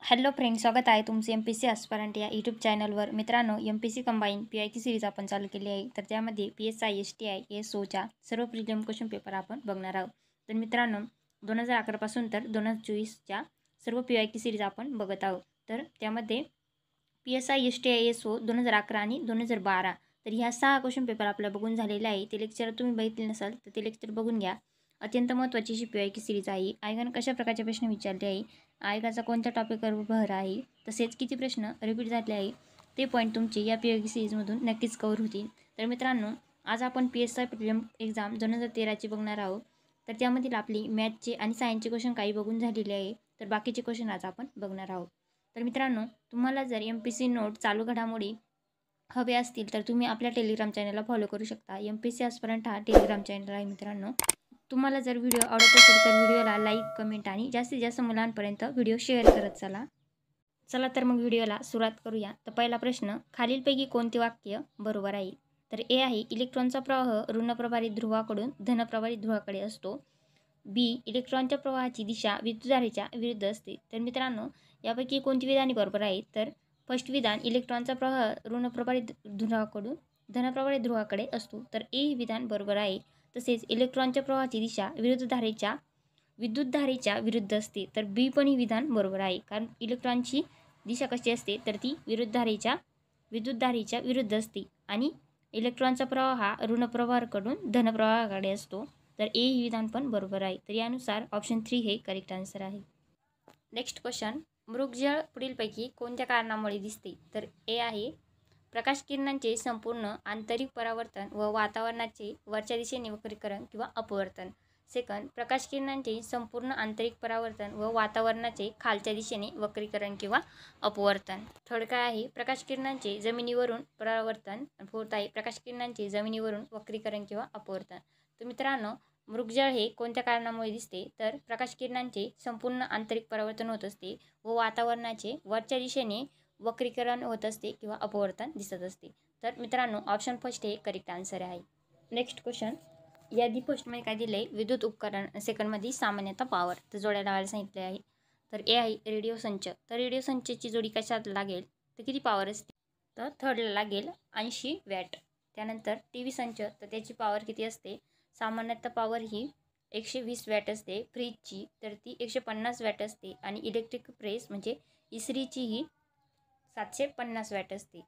Hello friend, स्वागत आहे तुमचे MPSC ॲस्पिरंट या यूट्यूब चॅनलवर. मित्रांनो, MPSC कंबाईन PIQ सिरीज आपण चालू केली आहे. तर त्यामध्ये PSI STI ASOच्या सर्व प्रीलियम क्वेश्चन पेपर आपण बघणार आहोत. तर मित्रांनो, 2011 पासून तर 2024च्या सर्व PIQ सिरीज आपण बघत आहोत. तर त्यामध्ये PSI STI ASO 2011 आणि 2012 तर ह्या 6 क्वेश्चन पेपर आपल्याला बघून झालेले आहे. ते लेक्चर तुम्ही बघितले नसाल तर ते लेक्चर बघून घ्या. अत्यंत महत्त्वाची अशी PIQ सिरीज आहे. आयोगाने कशा प्रकारचे प्रश्न विचारले आहे, आयोगाचा कोणत्या टॉपिकवर भर आहे, तसेच किती प्रश्न रिपीट झाले आहे, ते पॉईंट तुमचे या PIQ सिरीजमधून नक्कीच कव्हर होतील. तर मित्रांनो, आज आपण PSI प्रीलिम एक्झाम 2013ची बघणार आहोत. तर त्यामधील आपली मॅथचे आणि सायन्सचे क्वेश्चन काही बघून झालेले आहे. तर बाकीचे क्वेश्चन आज आपण बघणार आहोत. तर मित्रांनो, तुम्हाला जर MPSC नोट चालू घडामोडी हवे असतील तर तुम्ही आपल्या टेलिग्राम चॅनलला फॉलो करू शकता. MPSC ॲस्पिरंट हा टेलिग्राम चॅनल आहे. मित्रांनो, तुम्हाला जर व्हिडिओ आवडत असेल तर व्हिडिओला लाईक, कमेंट आणि जास्तीत जास्त मुलांपर्यंत व्हिडिओ शेअर करत चला तर मग व्हिडिओला सुरुवात करूया. तर पहिला प्रश्न, खालीलपैकी कोणते वाक्य बरोबर आहे? तर ए आहे, इलेक्ट्रॉनचा प्रवाह ऋण प्रभारित ध्रुवाकडून धन प्रभारित ध्रुवाकडे असतो. बी, इलेक्ट्रॉनच्या प्रवाहाची दिशा विद्युतधारेच्या विरुद्ध असते. तर मित्रांनो, यापैकी कोणती विधाने बरोबर आहेत? तर फर्स्ट विधान, इलेक्ट्रॉनचा प्रवाह ऋण प्रभारित ध्रुवाकडून धन प्रभारित ध्रुवाकडे असतो. तर ए ही विधान बरोबर आहे. तसेच इलेक्ट्रॉनच्या प्रवाहाची दिशा विद्युतधारेच्या विरुद्ध असते. तर बी पण ही विधान बरोबर आहे. कारण इलेक्ट्रॉनची दिशा कशी असते तर ती विद्युतधारेच्या विरुद्ध असते आणि इलेक्ट्रॉनचा प्रवाह हा ऋण प्रवाहाकडून धन प्रवाहाकडे असतो. तर ए ही विधान पण बरोबर आहे. तर यानुसार ऑप्शन 3 हे करेक्ट आन्सर आहे. नेक्स्ट क्वेश्चन, मृगजळ पुढीलपैकी कोणत्या कारणामुळे दिसते? तर ए आहे, प्रकाश किरणांचे संपूर्ण आंतरिक परावर्तन व वातावरणाचे वरच्या दिशेने वक्रीकरण किंवा अपवर्तन. सेकंड, प्रकाश किरणांचे संपूर्ण आंतरिक परावर्तन व वातावरणाचे खालच्या दिशेने वक्रीकरण किंवा अपवर्तन. थर्ड काय आहे, प्रकाश किरणांचे जमिनीवरून परावर्तन. फोर्थ आहे, प्रकाश किरणांचे जमिनीवरून वक्रीकरण किंवा अपवर्तन. तर मित्रांनो, मृगजळ हे कोणत्या कारणामुळे दिसते? तर प्रकाश किरणांचे संपूर्ण आंतरिक परावर्तन होत असते व वातावरणाचे वरच्या दिशेने वक्रीकरण होत असते किंवा अपवर्तन दिसत असते. तर मित्रांनो, ऑप्शन फर्स्ट हे करेक्ट आन्सर आहे. नेक्स्ट क्वेश्चन, यादी फर्स्टमध्ये काय दिलं आहे? विद्युत उपकरण. सेकंडमध्ये सामान्यतः पॉवर. तर जोड्या लावायला सांगितले आहे. तर ए आहे, रेडिओ संच. तर रेडिओ संचची जोडी कशात लागेल तर किती पॉवर असते? तर थर्डला लागेल 80 वॅट. त्यानंतर TV संच, तर त्याची पॉवर किती असते? सामान्यतः पॉवर ही 120 वॅट असते. फ्रीजची तर ती 150 वॅट असते आणि इलेक्ट्रिक प्रेस म्हणजे इस्त्रीची ही 750 वॅट असते.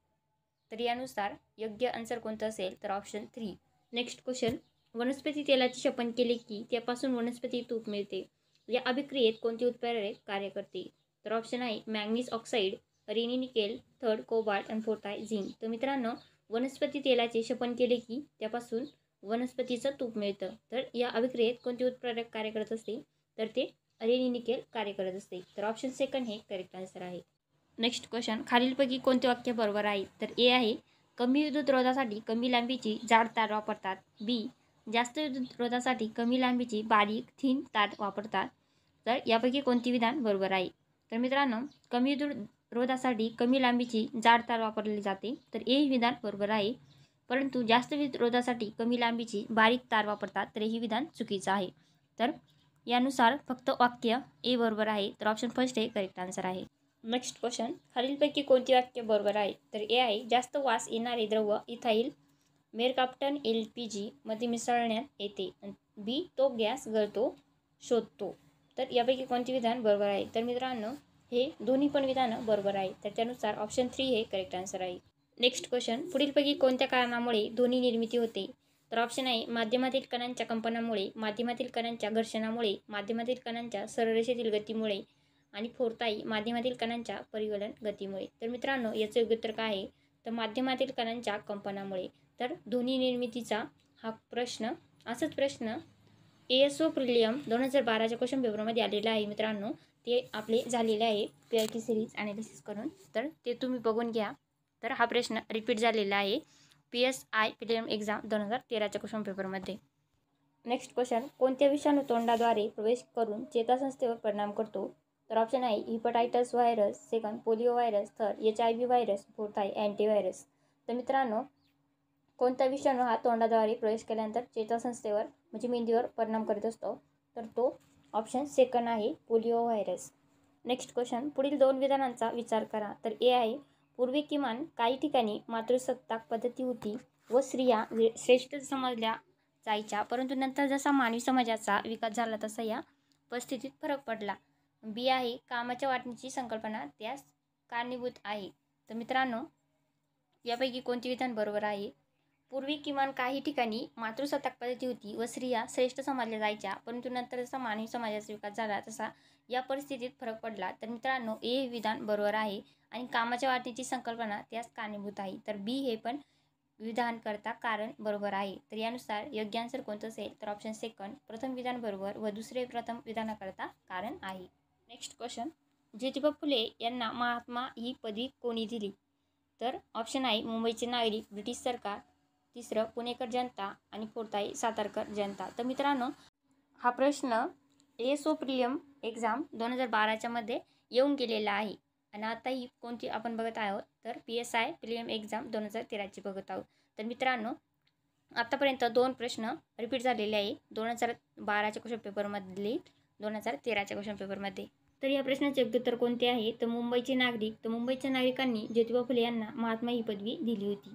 तर यानुसार योग्य आन्सर कोणतं असेल तर ऑप्शन 3. नेक्स्ट क्वेश्चन, वनस्पती तेलाचे शपन केले की त्यापासून वनस्पती तूप मिळते. या अभिक्रियेत कोणते उत्प्रेरक कार्य करते? तर ऑप्शन आहे manganese oxide, rainy nickel, third cobalt आणि फोर्थ आहे झिंक. तर मित्रांनो, वनस्पती तेलाचे शपन केले की त्यापासून वनस्पतीचं तूप मिळतं. तर या अभिक्रियेत कोणते उत्प्रेरक कार्य करत असते? तर ते रेनी निकेल कार्य करत असते. तर ऑप्शन सेकंड हे करेक्ट आन्सर आहे. नेक्स्ट क्वेश्चन, खालीलपैकी कोणते वाक्य बरोबर आहे? तर ए आहे, कमी विद्युत रोधासाठी कमी लांबीची जाड तार वापरतात. बी, जास्त विद्युत रोधासाठी कमी लांबीची बारीक थिन तार वापरतात. तर यापैकी कोणती विधान बरोबर आहे? तर मित्रांनो, कमी विद्युत रोधासाठी कमी लांबीची जाड तार वापरली जाते. तर ए ही विधान बरोबर आहे. परंतु जास्त विद्युत रोधासाठी कमी लांबीची बारीक तार वापरतात. तर हे विधान चुकीचं आहे. तर यानुसार फक्त वाक्य ए बरोबर आहे. तर ऑप्शन फर्स्ट हे करेक्ट आन्सर आहे. नेक्स्ट क्वेश्चन, खालीलपैकी कोणती वाक्य बरोबर आहे? तर ए आहे, जास्त वास येणारे द्रव्य इथाईल मेरकाप्टन LPG मध्ये मिसळण्यात येते. बी, तो गॅस गळतो शोधतो. तर यापैकी कोणते विधान बरोबर आहे? तर मित्रांनो, हे दोन्ही पण विधानं बरोबर आहे. तर त्यानुसार ऑप्शन 3 हे करेक्ट आन्सर आहे. नेक्स्ट क्वेश्चन, पुढीलपैकी कोणत्या कारणामुळे ध्वनी निर्मिती होते? तर ऑप्शन आहे माध्यमातील कणांच्या कंपनामुळे, माध्यमातील कणांच्या घर्षणामुळे, माध्यमातील कणांच्या सरळरेषेतील गतीमुळे आणि फोर्थ आहे माध्यमातील कणांच्या परिवलन गतीमुळे. तर मित्रांनो, याचं योग्य उत्तर काय आहे? तर माध्यमातील कणांच्या कंपनामुळे. तर ध्वनी निर्मितीचा हा प्रश्न असाच प्रश्न ASO प्रीलियम 2012च्या क्वेश्चन पेपरमध्ये आलेला आहे. मित्रांनो, ते आपले झालेले आहे PIQ सिरीज ॲनालिसिस करून. तर ते तुम्ही बघून घ्या. तर हा प्रश्न रिपीट झालेला आहे PSI प्रीलियम एक्झाम 2013च्या क्वेश्चन पेपरमध्ये. नेक्स्ट क्वेश्चन, कोणत्या विषाणू तोंडाद्वारे प्रवेश करून चेतासंस्थेवर परिणाम करतो? तर ऑप्शन आहे hepatitis virus, second polio virus, third HIV virus, fourth आहे अँटीव्हायरस. तर मित्रांनो, कोणता विषाणू हा तोंडाद्वारे प्रवेश केल्यानंतर चेतासंस्थेवर म्हणजे मेंदूवर परिणाम करत असतो? तर तो ऑप्शन सेकंड आहे पोलिओ व्हायरस. नेक्स्ट क्वेश्चन, पुढील 2 विधानांचा विचार करा. तर ए आहे, पूर्वी किमान काही ठिकाणी मातृसत्ताक पद्धती होती व स्त्रिया श्रेष्ठ समजल्या जायच्या, परंतु नंतर जसा मानवी समाजाचा विकास झाला तसा या परिस्थितीत फरक पडला. बी आहे, कामाच्या वाटणीची संकल्पना त्यास कारणीभूत आहे. तर मित्रांनो, यापैकी कोणते विधान बरोबर आहे? पूर्वी किमान काही ठिकाणी मातृसत्ताक पद्धती होती व स्त्रिया श्रेष्ठ समजल्या जायच्या, परंतु नंतर जसा मानवी समाजाचा विकास झाला तसा या परिस्थितीत फरक पडला. तर मित्रांनो, ए हे विधान बरोबर आहे आणि कामाच्या वाटणीची संकल्पना त्यास कारणीभूत आहे. तर बी हे पण विधान करता कारण बरोबर आहे. तर यानुसार योग्य आन्सर कोणतं असेल? तर ऑप्शन सेकंड, प्रथम विधान बरोबर व दुसरे प्रथम विधानाकरता कारण आहे. नेक्स्ट क्वेश्चन, ज्योतिबा फुले यांना महात्मा ही पदवी कोणी दिली? तर ऑप्शन आहे मुंबईचे नागरिक, ब्रिटिश सरकार, तिसरं पुणेकर जनता आणि फोर्थ आहे सातारकर जनता. तर मित्रांनो, हा प्रश्न ASO प्रिलिम एक्झाम 2012च्या मध्ये येऊन गेलेला आहे आणि आता ही कोणती आपण बघत आहोत? तर PSI प्रिलिम एक्झाम 2013ची बघत आहोत. तर मित्रांनो, आतापर्यंत 2 प्रश्न रिपीट झालेले आहे, 2012च्या क्वेश्चन पेपरमधले 2013च्या क्वेश्चन पेपरमध्ये. तर या प्रश्नाचे योग्य उत्तर कोणते आहे? तर मुंबईचे नागरिक. तर मुंबईच्या नागरिकांनी ज्योतिबा फुले यांना महात्मा ही पदवी दिली होती.